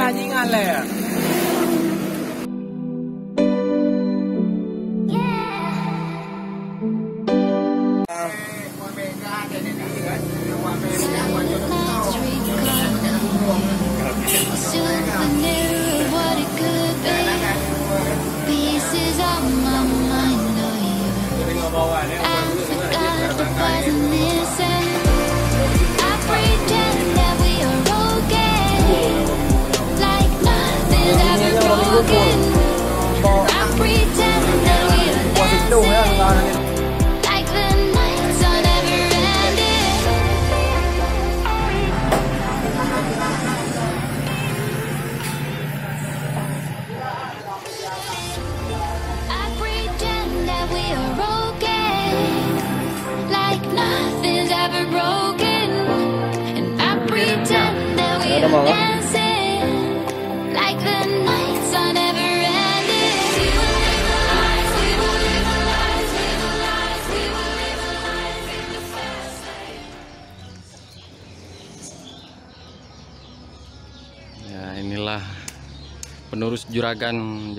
Jingan lah ya. Ya, inilah penerus juragan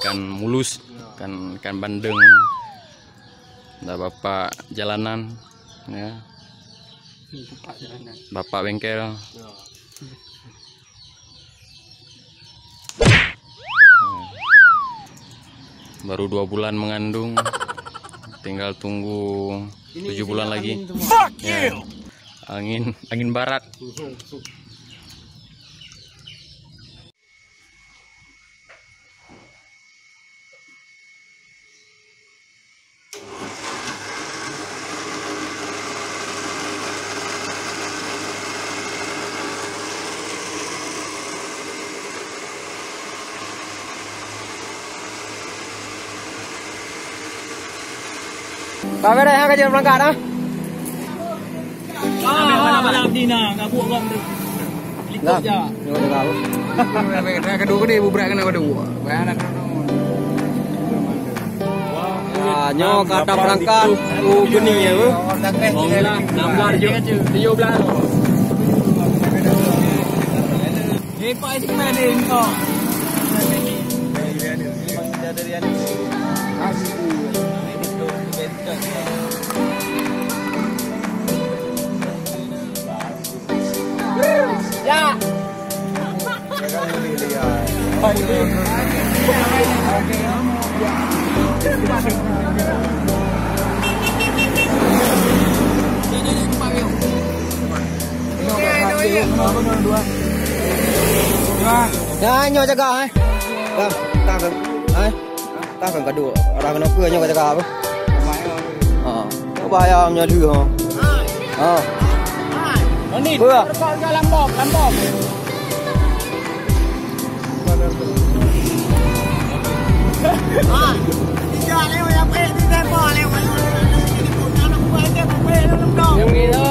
ikan mulus, ikan bandeng. Ada bapak jalanan, ya. Bapak bengkel. Baru 2 bulan mengandung, tinggal tunggu 7 bulan lagi. Ya. Angin barat. Vào bên đây ha, cái gì rangka đó. Malam ni nak buat orang tu. Likut je. Yo tahu. Kedua ni bubrak kena kedua. Bayaran Nyo kata berangkat ku Geunie ya. Lah, 16 je. 17. Ni pak ini main ni kau. Ya. Ya, nyo jaga hai. Ta cần cả đũa, ra nó cười nyo jaga apa? Có bayar nyo dulu ha. Ni, terbang ke lambok. Tidak lewat yang ni tempoh lewat. Jadi pun anak buah dia buat lewat. Yang ni tu.